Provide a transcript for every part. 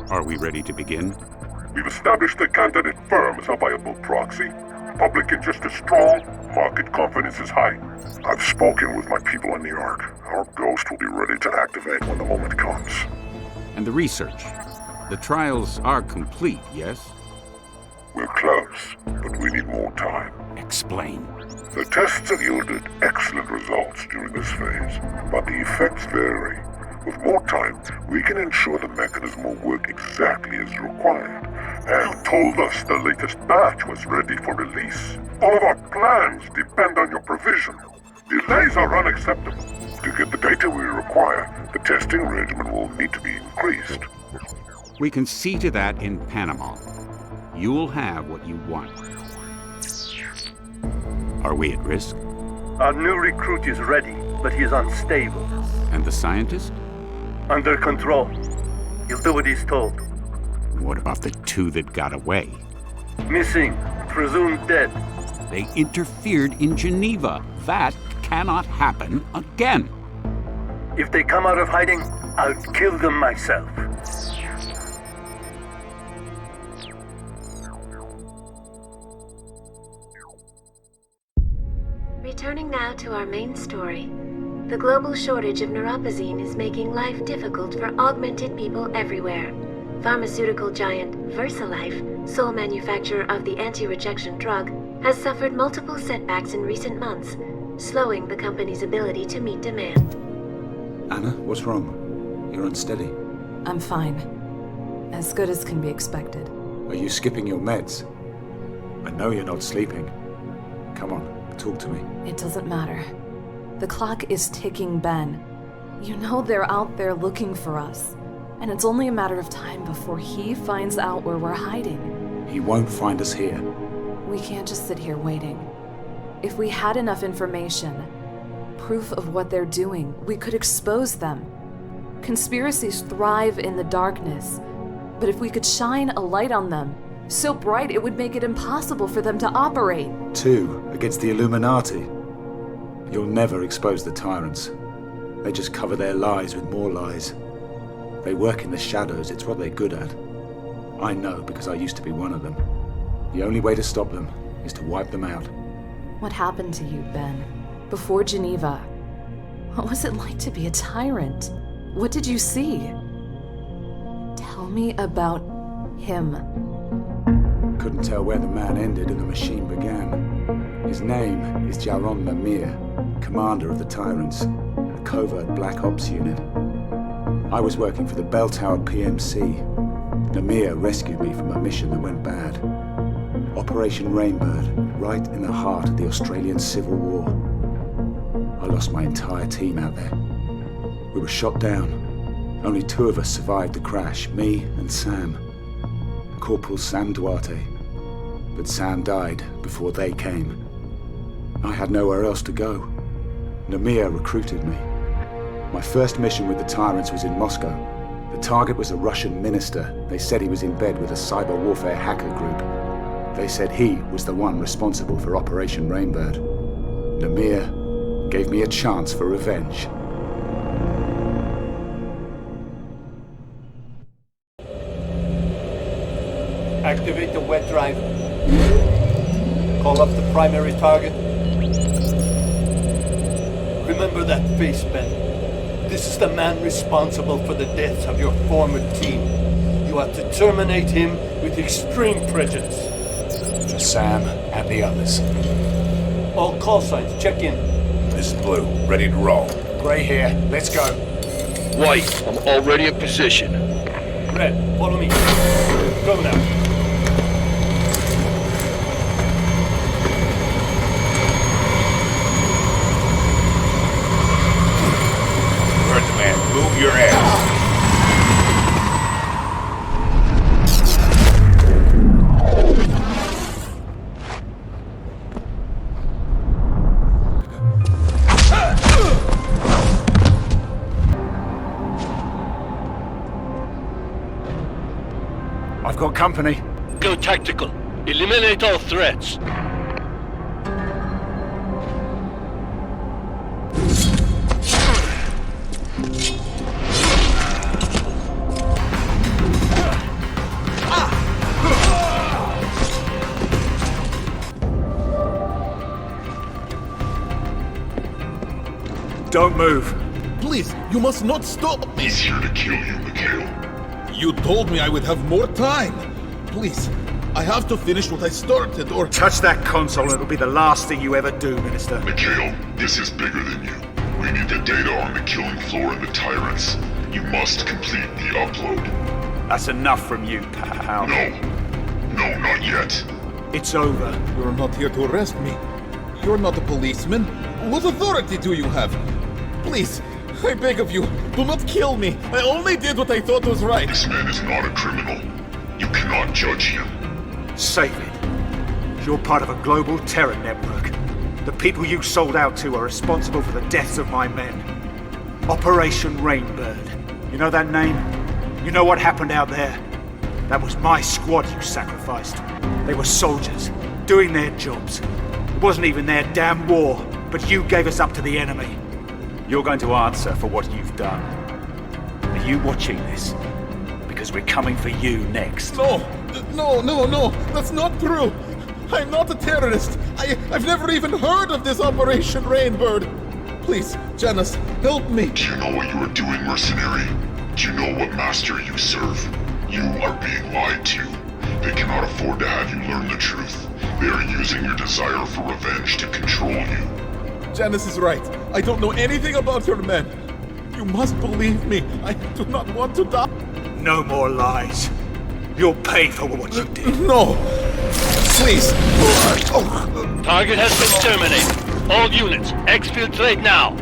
Are we ready to begin? We've established the candidate firm as a viable proxy. Public interest is strong. Market confidence is high. I've spoken with my people on the Ark. Our ghost will be ready to activate when the moment comes. And the research? The trials are complete, yes? We're close, but we need more time. Explain. The tests have yielded excellent results during this phase, but the effects vary. With more time, we can ensure the mechanism will work exactly as required. And told us the latest batch was ready for release. All of our plans depend on your provision. Delays are unacceptable. To get the data we require, the testing regimen will need to be increased. We can see to that in Panama. You'll have what you want. Are we at risk? Our new recruit is ready, but he is unstable. And the scientist? Under control. He'll do what he's told. What about the two that got away? Missing. Presumed dead. They interfered in Geneva. That cannot happen again. If they come out of hiding, I'll kill them myself. Returning now to our main story. The global shortage of neuropozyne is making life difficult for augmented people everywhere. Pharmaceutical giant VersaLife, sole manufacturer of the anti-rejection drug, has suffered multiple setbacks in recent months, slowing the company's ability to meet demand. Anna, what's wrong? You're unsteady. I'm fine. As good as can be expected. Are you skipping your meds? I know you're not sleeping. Come on, talk to me. It doesn't matter. The clock is ticking, Ben. You know they're out there looking for us. And it's only a matter of time before he finds out where we're hiding. He won't find us here. We can't just sit here waiting. If we had enough information, proof of what they're doing, we could expose them. Conspiracies thrive in the darkness, but if we could shine a light on them, so bright it would make it impossible for them to operate. 2 against the Illuminati. You'll never expose the tyrants. They just cover their lies with more lies. They work in the shadows, it's what they're good at. I know because I used to be one of them. The only way to stop them is to wipe them out. What happened to you, Ben? Before Geneva? What was it like to be a tyrant? What did you see? Tell me about him. Couldn't tell where the man ended and the machine began. His name is Jaron Lemire, commander of the Tyrants, a covert Black Ops unit. I was working for the bell-towered PMC. Lemire rescued me from a mission that went bad. Operation Rainbird, right in the heart of the Australian Civil War. I lost my entire team out there. We were shot down. Only 2 of us survived the crash, me and Sam. Corporal Sam Duarte. But Sam died before they came. I had nowhere else to go. Lemire recruited me. My first mission with the Tyrants was in Moscow. The target was a Russian minister. They said he was in bed with a cyber warfare hacker group. They said he was the one responsible for Operation Rainbird. Lemire gave me a chance for revenge. Activate the wet drive. Call up the primary target. Remember that face, Ben. This is the man responsible for the deaths of your former team. You are to terminate him with extreme prejudice. For Sam and the others. All call signs, check in. This is Blue, ready to roll. Gray here, let's go. White, I'm already in position. Red, follow me. Go now. Move your ass. I've got company. Go tactical. Eliminate all threats. Don't move. Please, you must not stop me. He's here to kill you, Mikhail. You told me I would have more time. Please, I have to finish what I started, or... Touch that console and it'll be the last thing you ever do, Minister. Mikhail, this is bigger than you. We need the data on the killing floor and the tyrants. You must complete the upload. That's enough from you, pal. No, not yet. It's over. You're not here to arrest me. You're not a policeman. What authority do you have? Please, I beg of you, do not kill me. I only did what I thought was right. This man is not a criminal. You cannot judge him. Save it. You're part of a global terror network. The people you sold out to are responsible for the deaths of my men. Operation Rainbird. You know that name? You know what happened out there? That was my squad you sacrificed. They were soldiers, doing their jobs. It wasn't even their damn war, but you gave us up to the enemy. You're going to answer for what you've done. Are you watching this? Because we're coming for you next. No, that's not true. I'm not a terrorist. I've never even heard of this Operation Rainbird. Please, Janice, help me. Do you know what you are doing, mercenary? Do you know what master you serve? You are being lied to. They cannot afford to have you learn the truth. They are using your desire for revenge to control you. Janice is right. I don't know anything about your men. You must believe me. I do not want to die. No more lies. You'll pay for what you did. No! Please! Target has been terminated. All units, exfiltrate now.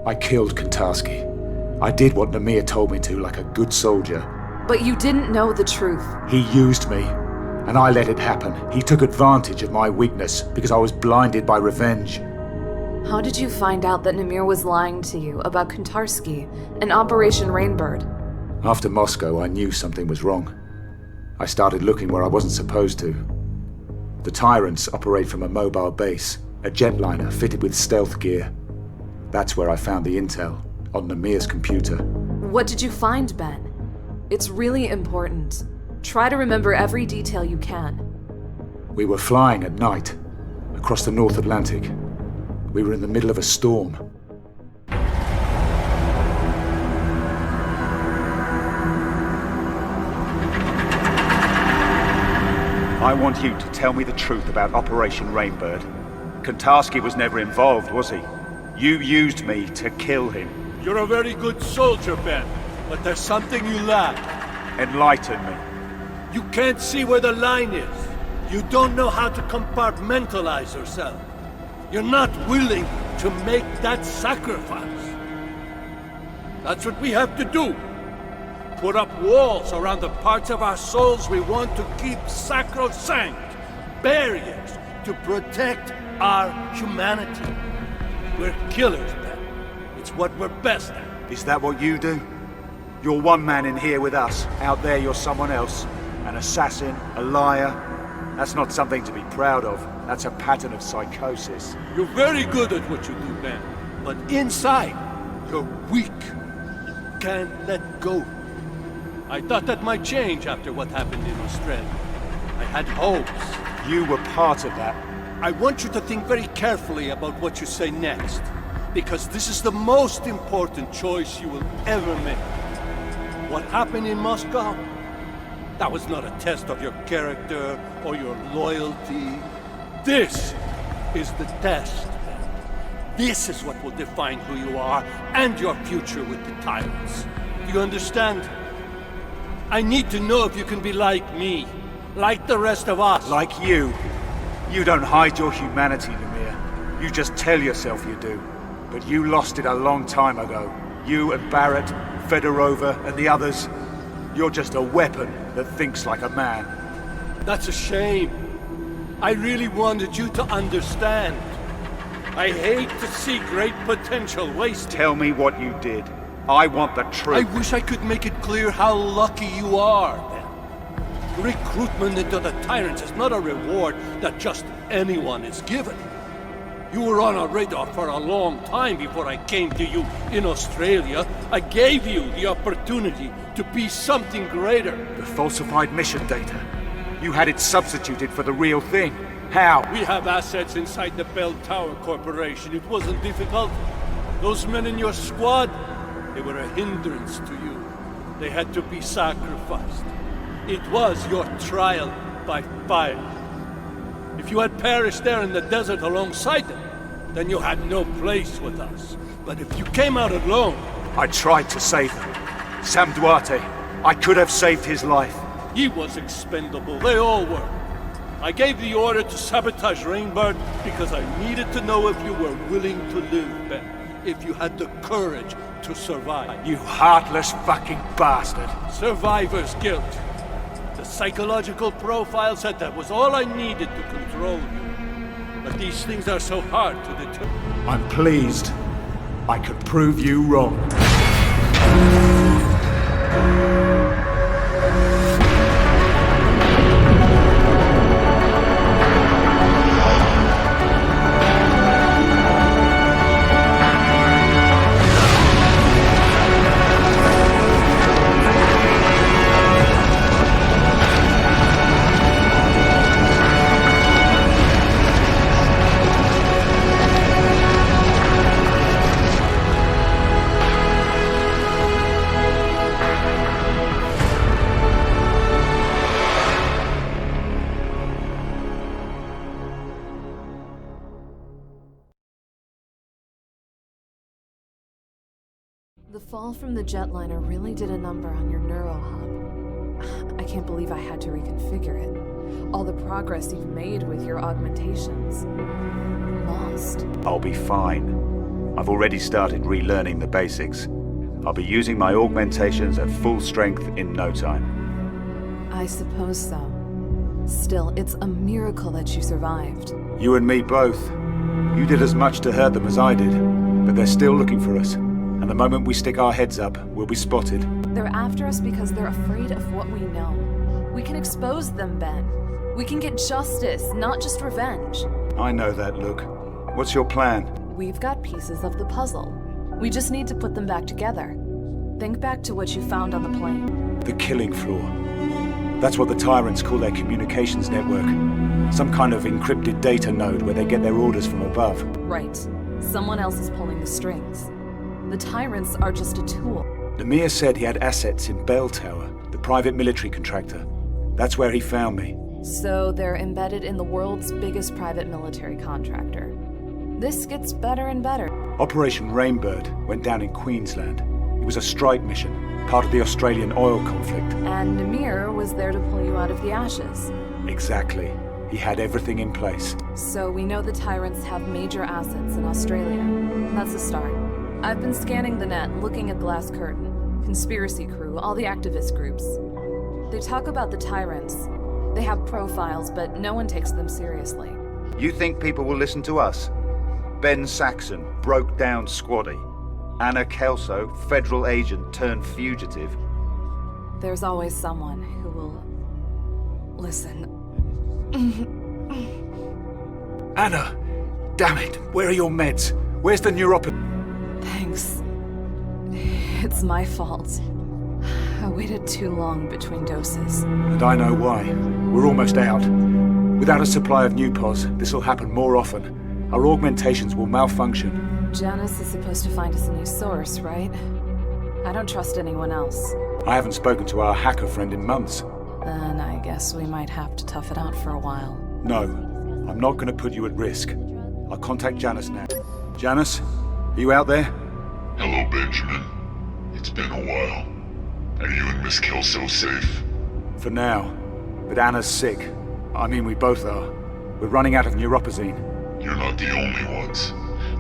I killed Kontarski. I did what Namir told me to, like a good soldier. But you didn't know the truth. He used me, and I let it happen. He took advantage of my weakness because I was blinded by revenge. How did you find out that Namir was lying to you about Kontarski and Operation Rainbird? After Moscow, I knew something was wrong. I started looking where I wasn't supposed to. The Tyrants operate from a mobile base, a jetliner fitted with stealth gear. That's where I found the intel, on Namir's computer. What did you find, Ben? It's really important. Try to remember every detail you can. We were flying at night, across the North Atlantic. We were in the middle of a storm. I want you to tell me the truth about Operation Rainbird. Kontarski was never involved, was he? You used me to kill him. You're a very good soldier, Ben, but there's something you lack. Enlighten me. You can't see where the line is. You don't know how to compartmentalize yourself. You're not willing to make that sacrifice. That's what we have to do. Put up walls around the parts of our souls we want to keep sacrosanct. Barriers to protect our humanity. We're killers, Ben. It's what we're best at. Is that what you do? You're one man in here with us. Out there you're someone else. An assassin, a liar. That's not something to be proud of. That's a pattern of psychosis. You're very good at what you do, Ben. But inside, you're weak. You can't let go. I thought that might change after what happened in Australia. I had hopes. You were part of that. I want you to think very carefully about what you say next. Because this is the most important choice you will ever make. What happened in Moscow? That was not a test of your character or your loyalty. This is the test. This is what will define who you are and your future with the Tyrants. Do you understand? I need to know if you can be like me, like the rest of us. Like you. You don't hide your humanity, Namir. You just tell yourself you do. But you lost it a long time ago. You and Barrett, Fedorova, and the others. You're just a weapon that thinks like a man. That's a shame. I really wanted you to understand. I hate to see great potential wasted. Tell me what you did. I want the truth. I wish I could make it clear how lucky you are, Ben. Recruitment into the Tyrants is not a reward that just anyone is given. You were on our radar for a long time before I came to you in Australia. I gave you the opportunity to be something greater. The falsified mission data. You had it substituted for the real thing. How? We have assets inside the Bell Tower Corporation. It wasn't difficult. Those men in your squad, they were a hindrance to you. They had to be sacrificed. It was your trial by fire. If you had perished there in the desert alongside them, then you had no place with us. But if you came out alone... I tried to save them. Sam Duarte, I could have saved his life. He was expendable. They all were. I gave the order to sabotage Rainbird because I needed to know if you were willing to live, Ben. If you had the courage to survive. You heartless fucking bastard. Survivor's guilt. The psychological profile said that was all I needed to control you. But these things are so hard to determine. I'm pleased. I could prove you wrong. The fall from the jetliner really did a number on your neuro hub. I can't believe I had to reconfigure it. All the progress you've made with your augmentations. Lost. I'll be fine. I've already started relearning the basics. I'll be using my augmentations at full strength in no time. I suppose so. Still, it's a miracle that you survived. You and me both. You did as much to hurt them as I did, but they're still looking for us. And the moment we stick our heads up, we'll be spotted. They're after us because they're afraid of what we know. We can expose them, Ben. We can get justice, not just revenge. I know that, Luke. What's your plan? We've got pieces of the puzzle. We just need to put them back together. Think back to what you found on the plane. The killing floor. That's what the tyrants call their communications network. Some kind of encrypted data node where they get their orders from above. Right. Someone else is pulling the strings. The tyrants are just a tool. Lemire said he had assets in Bell Tower, the private military contractor. That's where he found me. So they're embedded in the world's biggest private military contractor. This gets better and better. Operation Rainbird went down in Queensland. It was a strike mission, part of the Australian oil conflict. And Lemire was there to pull you out of the ashes. Exactly. He had everything in place. So we know the tyrants have major assets in Australia. That's a start. I've been scanning the net, looking at Glass Curtain, Conspiracy Crew, all the activist groups. They talk about the tyrants. They have profiles, but no one takes them seriously. You think people will listen to us? Ben Saxon, broke down squaddy. Anna Kelso, federal agent turned fugitive. There's always someone who will listen. Anna! Damn it! Where are your meds? Where's the neuropathy? Thanks. It's my fault. I waited too long between doses. And I know why. We're almost out. Without a supply of new pos, this'll happen more often. Our augmentations will malfunction. Janice is supposed to find us a new source, right? I don't trust anyone else. I haven't spoken to our hacker friend in months. Then I guess we might have to tough it out for a while. No, I'm not going to put you at risk. I'll contact Janice now. Janice, are you out there? Hello, Benjamin. It's been a while. Are you and Miss Kelso safe? For now. But Anna's sick. I mean, we both are. We're running out of neuropazine. You're not the only ones.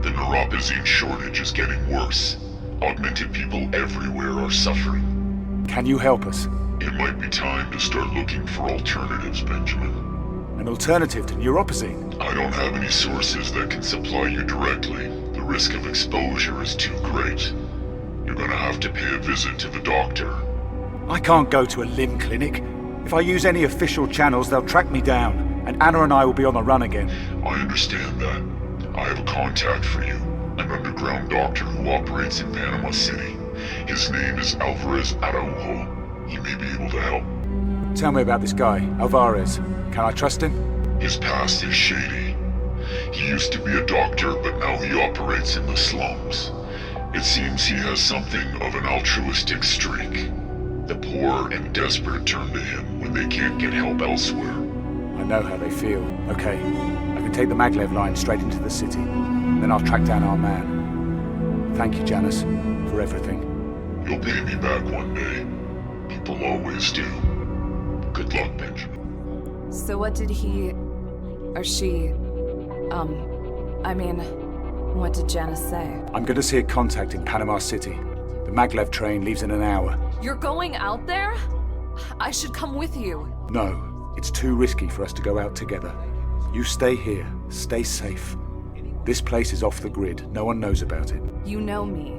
The neuropazine shortage is getting worse. Augmented people everywhere are suffering. Can you help us? It might be time to start looking for alternatives, Benjamin. An alternative to neuropazine? I don't have any sources that can supply you directly. The risk of exposure is too great. You're gonna have to pay a visit to the doctor. I can't go to a limb clinic. If I use any official channels, they'll track me down, and Anna and I will be on the run again. I understand that. I have a contact for you. An underground doctor who operates in Panama City. His name is Alvarez Araujo. He may be able to help. Tell me about this guy, Alvarez. Can I trust him? His past is shady. He used to be a doctor, but now he operates in the slums. It seems he has something of an altruistic streak. The poor and desperate turn to him when they can't get help elsewhere. I know how they feel. Okay, I can take the maglev line straight into the city. Then I'll track down our man. Thank you, Janice, for everything. You'll pay me back one day. People always do. Good luck, Benjamin. So what did he... or she... what did Janice say? I'm going to see a contact in Panama City. The maglev train leaves in an hour. You're going out there? I should come with you. No, it's too risky for us to go out together. You stay here. Stay safe. This place is off the grid. No one knows about it. You know me.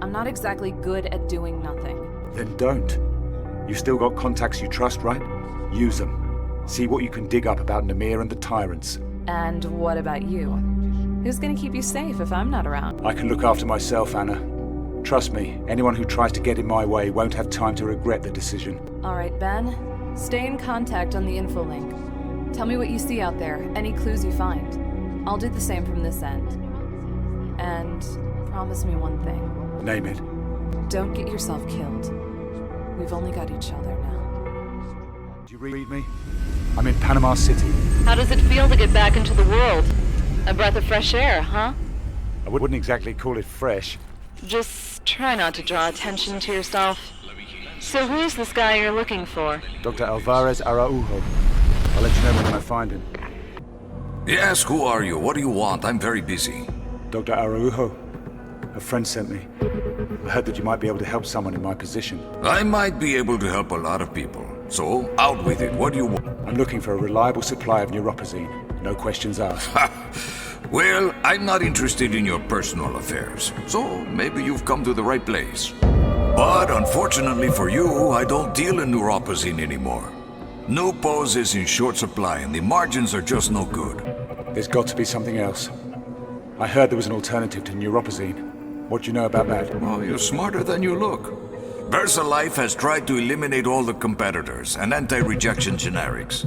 I'm not exactly good at doing nothing. Then don't. You've still got contacts you trust, right? Use them. See what you can dig up about Namir and the tyrants. And what about you? Who's gonna keep you safe if I'm not around? I can look after myself, Anna. Trust me, anyone who tries to get in my way won't have time to regret the decision. All right, Ben. Stay in contact on the info link. Tell me what you see out there, any clues you find. I'll do the same from this end. And promise me one thing. Name it. Don't get yourself killed. We've only got each other now. Do you read me? I'm in Panama City. How does it feel to get back into the world? A breath of fresh air, huh? I wouldn't exactly call it fresh. Just try not to draw attention to yourself. So who is this guy you're looking for? Dr. Alvarez Araujo. I'll let you know when I find him. Yes, who are you? What do you want? I'm very busy. Dr. Araujo. A friend sent me. I heard that you might be able to help someone in my position. I might be able to help a lot of people. So, out with it. What do you want? I'm looking for a reliable supply of neuropazine. No questions asked. Well, I'm not interested in your personal affairs. So, maybe you've come to the right place. But unfortunately for you, I don't deal in neuropazine anymore. Nupos is in short supply and the margins are just no good. There's got to be something else. I heard there was an alternative to neuropazine. What do you know about that? Oh, you're smarter than you look. VersaLife has tried to eliminate all the competitors and anti-rejection generics.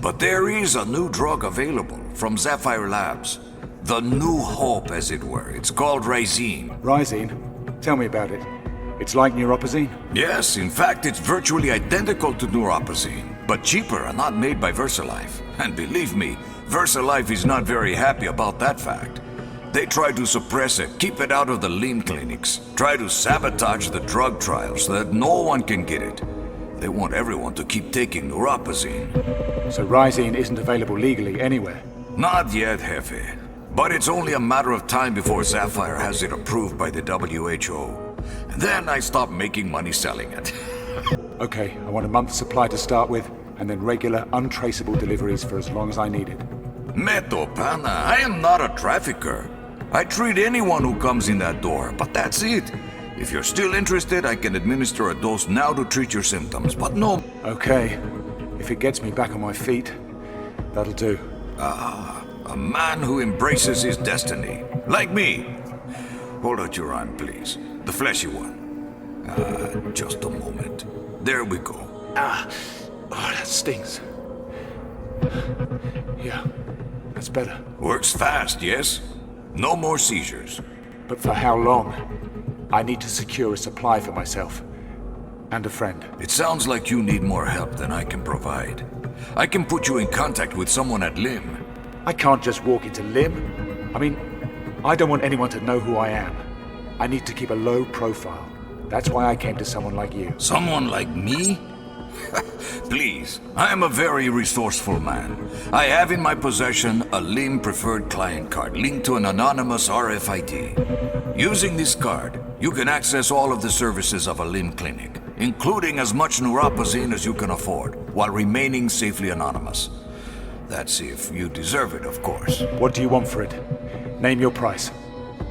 But there is a new drug available from Sapphire Labs. The new hope, as it were. It's called Rysine. Rysine? Tell me about it. It's like neuropazine? Yes, in fact, it's virtually identical to neuropazine, but cheaper and not made by VersaLife. And believe me, VersaLife is not very happy about that fact. They try to suppress it, keep it out of the lean clinics, try to sabotage the drug trials so that no one can get it. They want everyone to keep taking neuropazine. So Rysine isn't available legally anywhere? Not yet, Jefe. But it's only a matter of time before Sapphire has it approved by the WHO. And then I stop making money selling it. Okay, I want a month's supply to start with, and then regular, untraceable deliveries for as long as I need it. Meto, pana, I am not a trafficker. I treat anyone who comes in that door, but that's it. If you're still interested, I can administer a dose now to treat your symptoms, but no... Okay. If it gets me back on my feet, that'll do. Ah, a man who embraces his destiny. Like me. Hold out your arm, please. The fleshy one. Just a moment. There we go. Oh, that stings. Yeah, that's better. Works fast, yes? No more seizures. But for how long? I need to secure a supply for myself. And a friend. It sounds like you need more help than I can provide. I can put you in contact with someone at LIM. I can't just walk into LIM. I mean, I don't want anyone to know who I am. I need to keep a low profile. That's why I came to someone like you. Someone like me? Please, I am a very resourceful man. I have in my possession a LIM preferred client card linked to an anonymous RFID. Using this card, you can access all of the services of a LIM clinic, including as much neuropazine as you can afford, while remaining safely anonymous. That's if you deserve it, of course. What do you want for it? Name your price.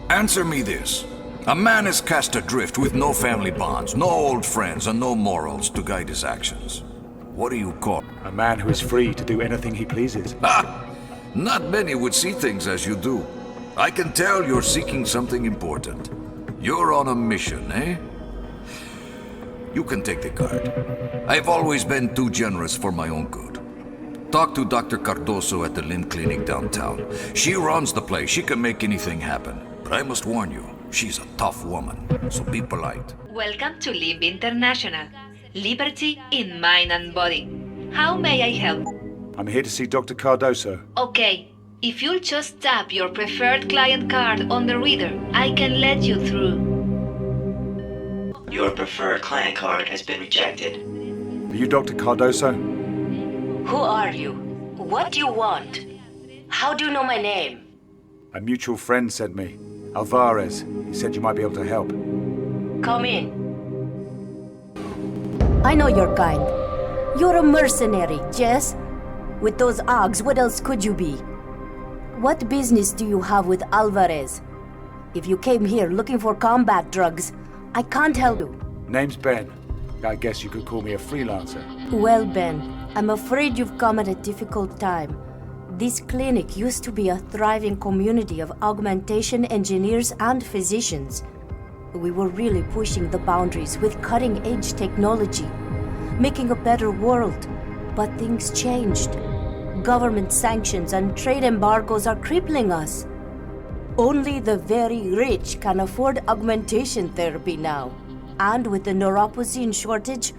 Answer me this. A man is cast adrift with no family bonds, no old friends, and no morals to guide his actions. What do you call? A man who is free to do anything he pleases. Ah! Not many would see things as you do. I can tell you're seeking something important. You're on a mission, eh? You can take the card. I've always been too generous for my own good. Talk to Dr. Cardoso at the limb clinic downtown. She runs the place. She can make anything happen. But I must warn you, she's a tough woman, so be polite. Welcome to Limb International. Liberty in mind and body. How may I help? I'm here to see Dr. Cardoso. Okay, if you'll just tap your preferred client card on the reader, I can let you through. Your preferred client card has been rejected. Are you Dr. Cardoso? Who are you? What do you want? How do you know my name? A mutual friend sent me. Alvarez. He said you might be able to help. Come in. I know your kind. You're a mercenary, Jess. With those Ogs, what else could you be? What business do you have with Alvarez? If you came here looking for combat drugs, I can't help you. Name's Ben. I guess you could call me a freelancer. Well, Ben, I'm afraid you've come at a difficult time. This clinic used to be a thriving community of augmentation engineers and physicians. We were really pushing the boundaries with cutting-edge technology, making a better world. But things changed. Government sanctions and trade embargoes are crippling us. Only the very rich can afford augmentation therapy now. And with the neuropozyne shortage,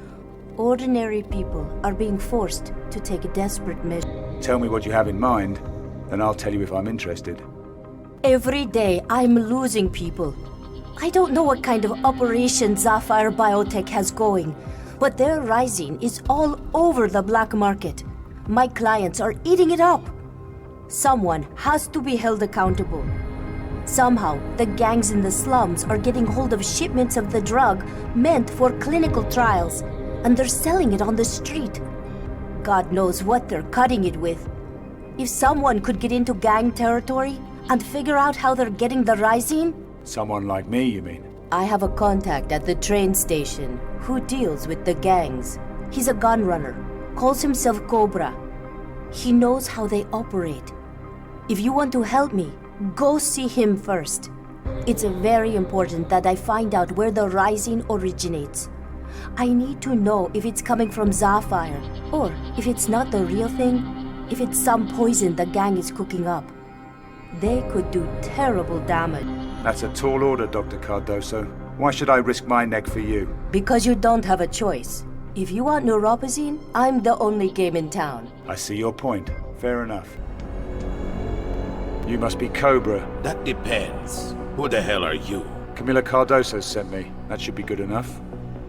ordinary people are being forced to take desperate measures. Tell me what you have in mind, then I'll tell you if I'm interested. Every day, I'm losing people. I don't know what kind of operation Sapphire Biotech has going, but their rising is all over the black market. My clients are eating it up. Someone has to be held accountable. Somehow, the gangs in the slums are getting hold of shipments of the drug meant for clinical trials, and they're selling it on the street. God knows what they're cutting it with. If someone could get into gang territory and figure out how they're getting the rising... Someone like me, you mean? I have a contact at the train station who deals with the gangs. He's a gun runner, calls himself Cobra. He knows how they operate. If you want to help me, go see him first. It's very important that I find out where the rising originates. I need to know if it's coming from Sapphire, or if it's not the real thing, if it's some poison the gang is cooking up. They could do terrible damage. That's a tall order, Dr. Cardoso. Why should I risk my neck for you? Because you don't have a choice. If you want neuropozyne, I'm the only game in town. I see your point. Fair enough. You must be Cobra. That depends. Who the hell are you? Camila Cardoso sent me. That should be good enough.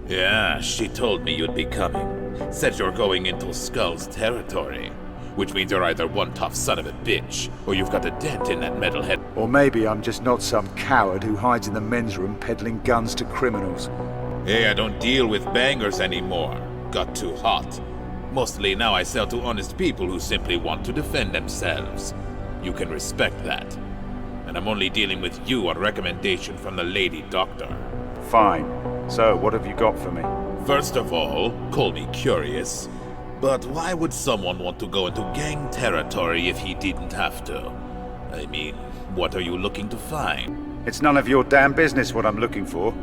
Yeah, she told me you'd be coming. Said you're going into Skull's territory. Which means you're either one tough son of a bitch, or you've got a dent in that metal head. Or maybe I'm just not some coward who hides in the men's room peddling guns to criminals. Hey, I don't deal with bangers anymore. Got too hot. Mostly now I sell to honest people who simply want to defend themselves. You can respect that. And I'm only dealing with you on recommendation from the lady doctor. Fine. So, what have you got for me? First of all, call me curious. But why would someone want to go into gang territory if he didn't have to? I mean, what are you looking to find? It's none of your damn business what I'm looking for.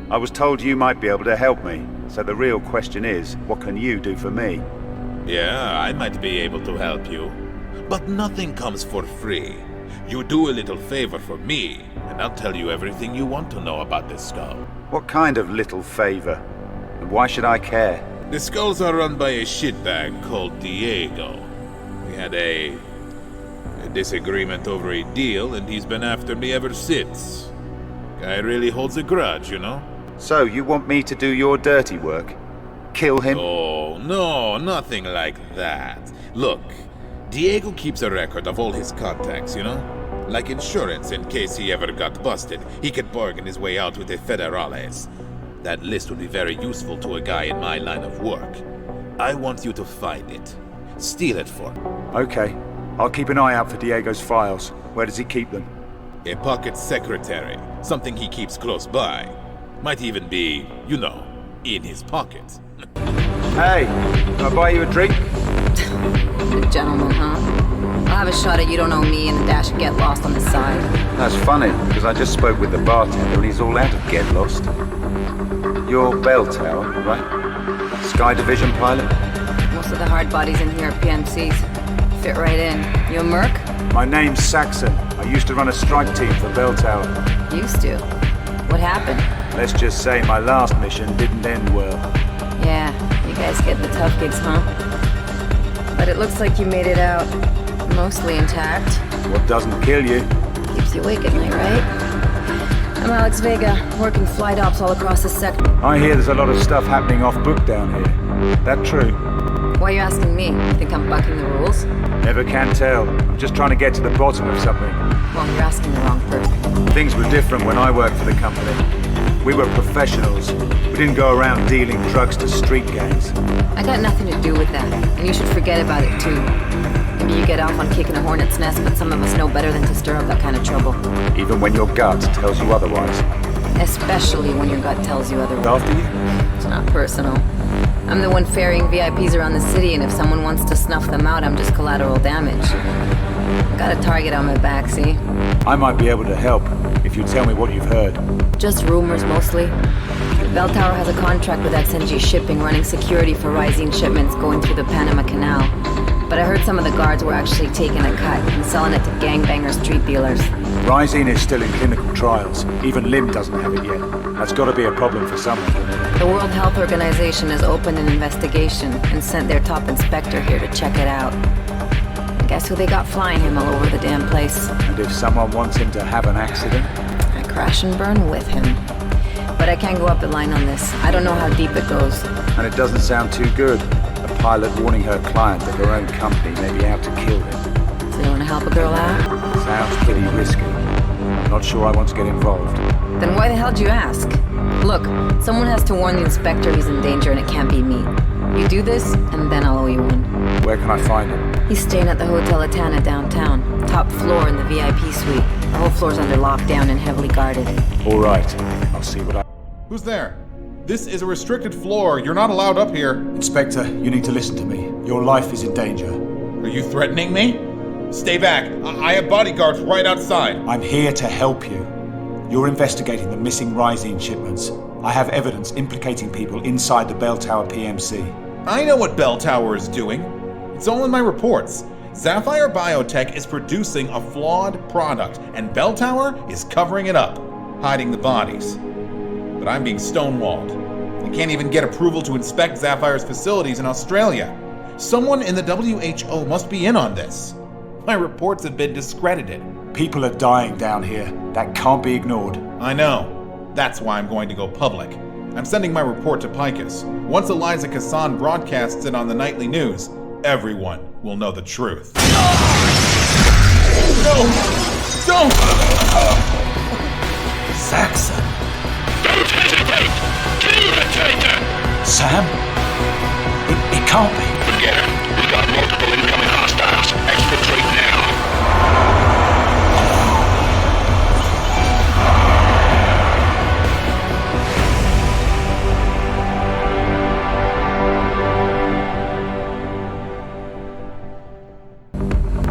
I was told you might be able to help me. So the real question is, what can you do for me? Yeah, I might be able to help you. But nothing comes for free. You do a little favor for me, and I'll tell you everything you want to know about this skull. What kind of little favor? And why should I care? The skulls are run by a shitbag called Diego. We had a disagreement over a deal, and he's been after me ever since. Guy really holds a grudge, you know? So, you want me to do your dirty work? Kill him? Oh, no, nothing like that. Look, Diego keeps a record of all his contacts, you know? Like insurance in case he ever got busted. He could bargain his way out with the federales. That list would be very useful to a guy in my line of work. I want you to find it. Steal it for me. Okay. I'll keep an eye out for Diego's files. Where does he keep them? A pocket secretary. Something he keeps close by. Might even be, you know, in his pocket. Hey, can I buy you a drink? Gentlemen, huh? I'll have a shot at you don't know me and a dash of get lost on the side. That's funny, because I just spoke with the bartender and he's all out of get lost. You're Bell Tower, right? Sky Division pilot? Most of the hard bodies in here are PMCs. Fit right in. You a merc? My name's Saxon. I used to run a strike team for Bell Tower. Used to? What happened? Let's just say my last mission didn't end well. Yeah, you guys get the tough gigs, huh? But it looks like you made it out mostly intact. What doesn't kill you keeps you awake at night, right? I'm Alex Vega, working flight ops all across the sector. I hear there's a lot of stuff happening off book down here. That true? Why are you asking me? You think I'm bucking the rules? Never can tell. I'm just trying to get to the bottom of something. Well, you're asking the wrong person. Things were different when I worked for the company. We were professionals. We didn't go around dealing drugs to street gangs. I got nothing to do with that, and you should forget about it too. Maybe you get off on kicking a hornet's nest, but some of us know better than to stir up that kind of trouble. Even when your gut tells you otherwise. Especially when your gut tells you otherwise. After you? It's not personal. I'm the one ferrying VIPs around the city, and if someone wants to snuff them out, I'm just collateral damage. I've got a target on my back, see? I might be able to help, if you tell me what you've heard. Just rumors, mostly. Bell Tower has a contract with XNG Shipping running security for Rising shipments going through the Panama Canal. But I heard some of the guards were actually taking a cut and selling it to gangbangers, street dealers. Rising is still in clinical trials. Even Lim doesn't have it yet. That's got to be a problem for someone. The World Health Organization has opened an investigation and sent their top inspector here to check it out. And guess who they got flying him all over the damn place? And if someone wants him to have an accident? I crash and burn with him. But I can't go up the line on this. I don't know how deep it goes. And it doesn't sound too good. A pilot warning her client that her own company may be out to kill him. So you want to help a girl out? Sounds pretty risky. Not sure I want to get involved. Then why the hell did you ask? Look, someone has to warn the inspector he's in danger and it can't be me. You do this, and then I'll owe you one. Where can I find him? He's staying at the Hotel Atana downtown. Top floor in the VIP suite. The whole floor's under lockdown and heavily guarded. All right. I'll see what I... Who's there? This is a restricted floor. You're not allowed up here. Inspector, you need to listen to me. Your life is in danger. Are you threatening me? Stay back. I have bodyguards right outside. I'm here to help you. You're investigating the missing Rising shipments. I have evidence implicating people inside the Bell Tower PMC. I know what Bell Tower is doing. It's all in my reports. Sapphire Biotech is producing a flawed product, and Bell Tower is covering it up, hiding the bodies. But I'm being stonewalled. I can't even get approval to inspect Sapphire's facilities in Australia. Someone in the WHO must be in on this. My reports have been discredited. People are dying down here. That can't be ignored. I know. That's why I'm going to go public. I'm sending my report to Picus. Once Eliza Kassan broadcasts it on the nightly news, everyone will know the truth. No! Don't! Saxon! Don't hesitate! Kill the traitor! Sam? It can't be. Forget it. We got multiple incoming hostiles. Exfiltrate now.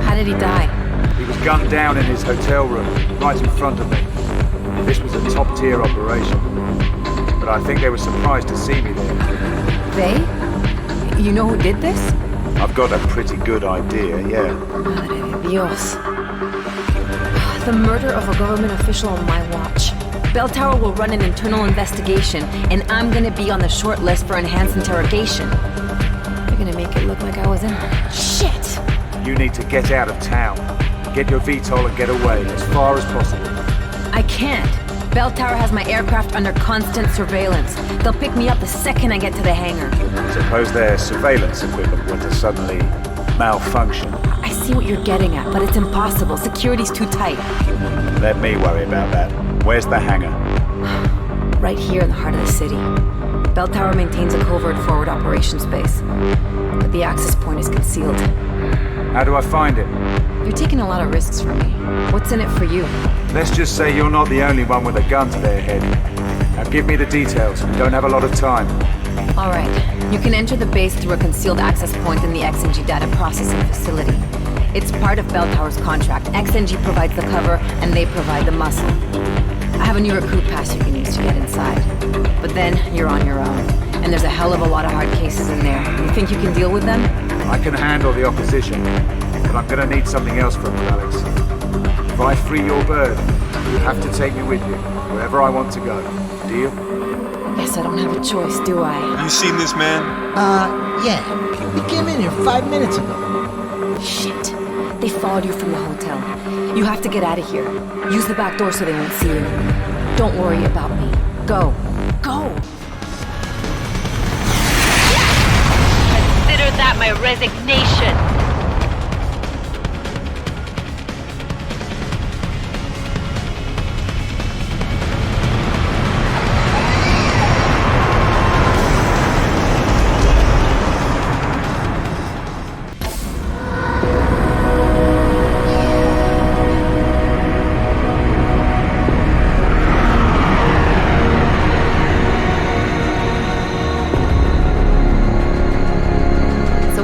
How did he die? He was gunned down in his hotel room, right in front of me. This was a top-tier operation. But I think they were surprised to see me there. They? You know who did this? I've got a pretty good idea, yeah. Madre de Dios. The murder of a government official on my watch. Bell Tower will run an internal investigation, and I'm gonna be on the short list for enhanced interrogation. They're gonna make it look like I was in on it. Shit! You need to get out of town. Get your VTOL and get away as far as possible. I can't. Bell Tower has my aircraft under constant surveillance. They'll pick me up the second I get to the hangar. Suppose their surveillance equipment were to suddenly malfunction. I see what you're getting at, but it's impossible. Security's too tight. Let me worry about that. Where's the hangar? Right here in the heart of the city. Bell Tower maintains a covert forward operations base, but the access point is concealed. How do I find it? You're taking a lot of risks for me. What's in it for you? Let's just say you're not the only one with a gun to their head. Now give me the details. We don't have a lot of time. All right. You can enter the base through a concealed access point in the XNG data processing facility. It's part of Bell Tower's contract. XNG provides the cover, and they provide the muscle. I have a new recruit pass you can use to get inside. But then, you're on your own. And there's a hell of a lot of hard cases in there. You think you can deal with them? I can handle the opposition, but I'm gonna need something else from you, Alex. If I free your bird, you have to take me with you, wherever I want to go. Deal? Guess I don't have a choice, do I? You seen this man? Yeah. He came in here 5 minutes ago. Shit. They followed you from the hotel. You have to get out of here. Use the back door so they won't see you. Don't worry about me. Go. Go! Consider that my resignation.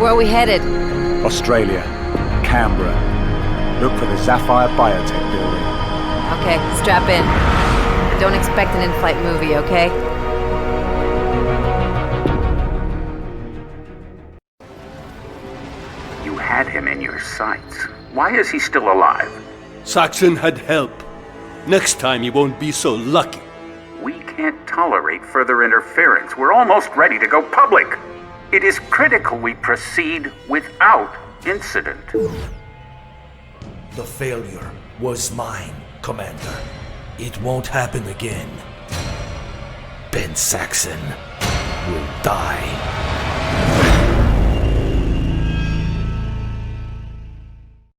Where are we headed? Australia. Canberra. Look for the Sapphire Biotech building. Okay, strap in. Don't expect an in-flight movie, okay? You had him in your sights. Why is he still alive? Saxon had help. Next time he won't be so lucky. We can't tolerate further interference. We're almost ready to go public. It is critical we proceed without incident. The failure was mine, Commander. It won't happen again. Ben Saxon will die.